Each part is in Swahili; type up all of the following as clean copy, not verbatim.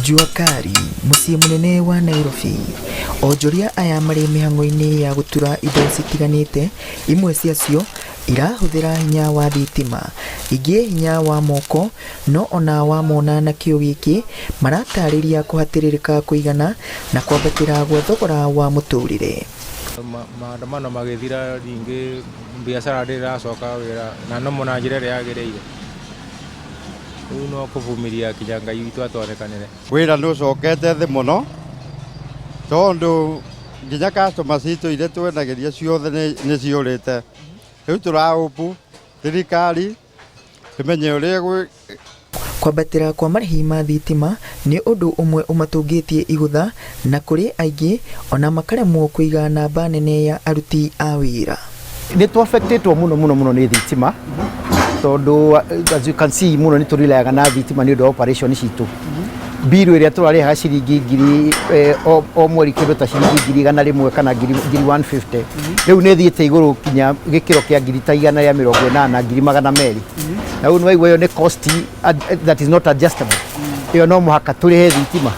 Jua kari muciĩ munene wa Nairobi. Onjoria aya marĩ mĩhang'o-inĩ ya gũtura indo citiganĩte, imwe ciacio irahuthira hinya wa thitima, ingĩ hinya wa moko, no ona wamona na kĩo gĩkĩ maratarĩria kũhatĩrĩrĩka kũigana na kwambatĩra gwa thogora wa mũtũrĩre. Maandamano magĩthira rĩngĩ biacara ndĩracoka wĩra na no mona njĩra ĩrĩa yagĩrĩire. Rĩu no kũvumilia kinya Ngai witũ atwarekanĩre. Wĩra nĩũcokete thĩ mũno tondũ nginya customers citũ iria twenagĩria ciothe nĩciũrĩte. Rĩu tũraũpu thirikari ĩmenye ũrĩa kwambatĩra kwa marĩhi ma thitima nĩ ũndũ ũmwe ũmatũngĩtie igũtha, na kũrĩ aingĩ ona makaremwo kũiga namba nene ya aruti a wĩra. Nĩ tũaffectĩtwo mũno nĩ thitima tondũ as you can see mũno nĩ tũrĩlaga na thitima nĩ ũndũ wa operation citũ. Biru ĩrĩa tũrarĩhaga ciringi ngiri o mweri kĩndũ ta ciringi 100 kana ngiri 150. Rĩu nĩ thiĩte igũrũ kinya gĩkĩro kĩa ngiri ta 180 ngiri 200. Na ũũ nĩwaigua ĩyo nĩ cost that is not adjustable. Ĩyo no mũhaka tũrĩhe thitima.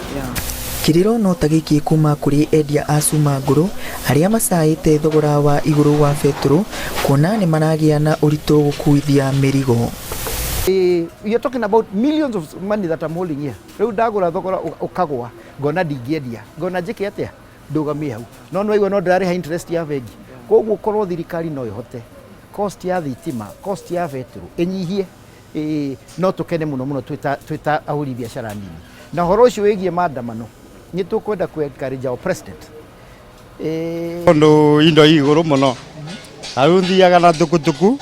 Kĩrĩro no ta gĩkĩ kuma kũrĩ endia a cuma ngũrũ arĩa macaĩte thogora wa igũrũ wa betũrũ, kuona nĩ maragĩa na ũritũ gũkuithia mĩrigo. We are talking about millions of money that I'm holding here. Rĩu ndagũra thogora ũkagwa, ngona ndingĩendia, ngona njĩke atĩa, ndũgamie hau. No nĩwaigua no ndĩrarĩha interest ya bengi. Koguo korwo thirikari no ĩhote cost ya thitima, cost ya betũrũ ĩnyihie, no tũkene mũno twĩta ahũri biacara nini. Na horo ũcio wĩgiĩ maandamano nĩ tũkwenda kũ-encourage our president. Tondũ indo igũrũ mũno, rĩu thiaga na tukutuku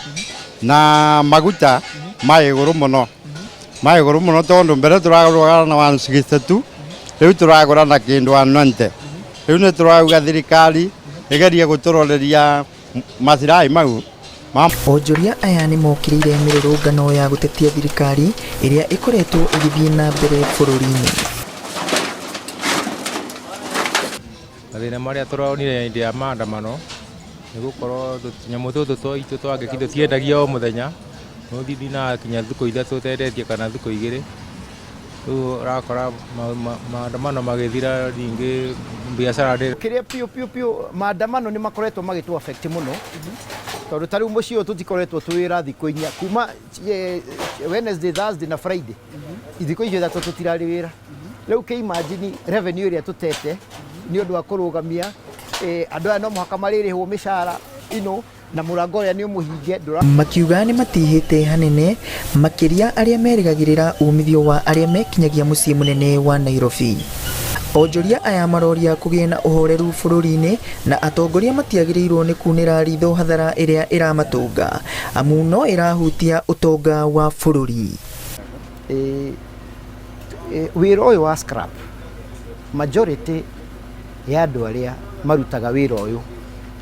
na maguta ma igũrũ mũno tondũ mbere tũragũraga na 162, rĩu tũragũra na kĩndũ 190. Rĩu nĩ tũrauga thirikari ĩgerie gũtũroreria macirai mau. Onjoria aya nĩ mokĩrĩire mĩrũrũngano ya gũtetia thirikari ĩrĩa ĩkoretwo ĩgĩthiĩ na mbere bũrũri-inĩ. Mathĩna marĩa tũronire hĩndĩ ya maandamano nĩ gũkorwo nyamũ tũtũ tũitũ twangĩki tũtiendagia o mũthenya, no thithina kinya thikũ ithatũ tũtendetie kana thikũ igĩrĩ. Rĩu ũrakora maandamano magĩthira rĩngĩ biacara kĩrĩa piũ maandamano nĩ makoretwo magĩtũ affect mũno tondũ ta rĩu mũciĩ ũyũ tũtikoretwo twĩra thikũ inya kuma Wednesday, Thursday na Friday, thikũ icio ithatũ tũtirarĩ wĩra. Rĩu kĩ imagine revenue ĩrĩa tũtete nĩ ũndũ wa kũrũgamia andũ aya no mũhaka marĩrĩhwo mĩcara ino na mũrango ũrĩa nĩ ũmũhinge. Makiuga nĩ matihĩte hanene makĩria arĩa merĩgagĩrĩra umithio wa arĩa mekinyagia mũciĩ mũnene wa Nairobi. Onjoria aya maroria kũgĩe na ũhoreru bũrũri-inĩ na atongoria matiagĩrĩirwo nĩ kunĩra ritho hathara ĩrĩa ĩramatũnga, amu no ĩrahutia ũtonga wa bũrũri. Wĩra ũyũ wa scrap, majority ya andũ arĩa marutaga wĩra ũyũ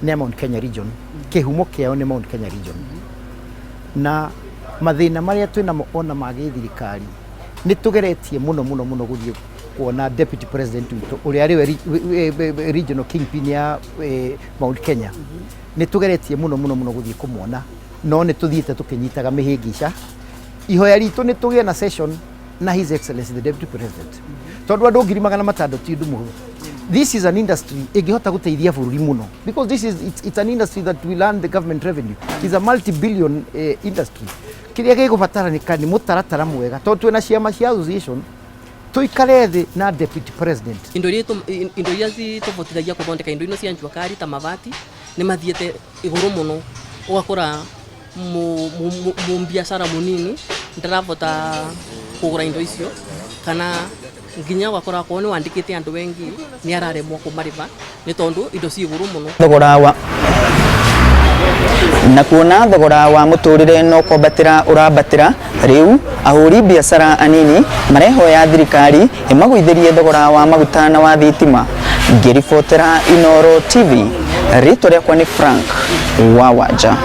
nĩ Mount Kenya region, kĩhumo kĩao nĩ Mount Kenya region. Na mathĩna marĩa twĩnamo ona ma gĩthirikari nĩ tũgeretie mũno gũthiĩ kuona deputy president witũ ũrĩa arĩ regional kingpin ya Mount Kenya. Nĩ tũgeretie mũno gũthiĩ kũmuona, no nĩ tũthiĩte tũkĩnyitaga mĩhĩngica. Ihoya ritũ nĩ tũgĩe na session na His Excellency the Deputy President tondũ andũ 600,000 ti ũndũ mũhũthũ. This is an industry ĩngĩhota gũteithia bũrũri mũno because it's an industry that will earn the government revenue. It's a multi-billion industry. Kĩrĩa gĩgũbataranĩka nĩ mũtaratara mwega tondũ twĩna ciama cia association tuikare thĩ na Deputy President. Indo iria citũbotithagia gũthondeka indo ino cia njua kari ta mabati nĩ mathiĩte igũrũ mũno, ũgakora mũmbiacara mũnini ndarabota kũgũra indo icio kana nginya wakora ko nĩ wandĩkĩte andũ wengi nĩ araremwo kũmarĩha nĩ tondũ indo ci igũrũ mũno. Na kuona thogora wa mũtũrĩre no kwambatĩra ũrambatĩra, rĩu ahũri biacara anini marehoya thirikari ĩmagũithĩrie thogora wa maguta na wa thitima. Ngĩribotera Inooro TV, rĩtwa rĩakwa nĩ Frank Wawanja.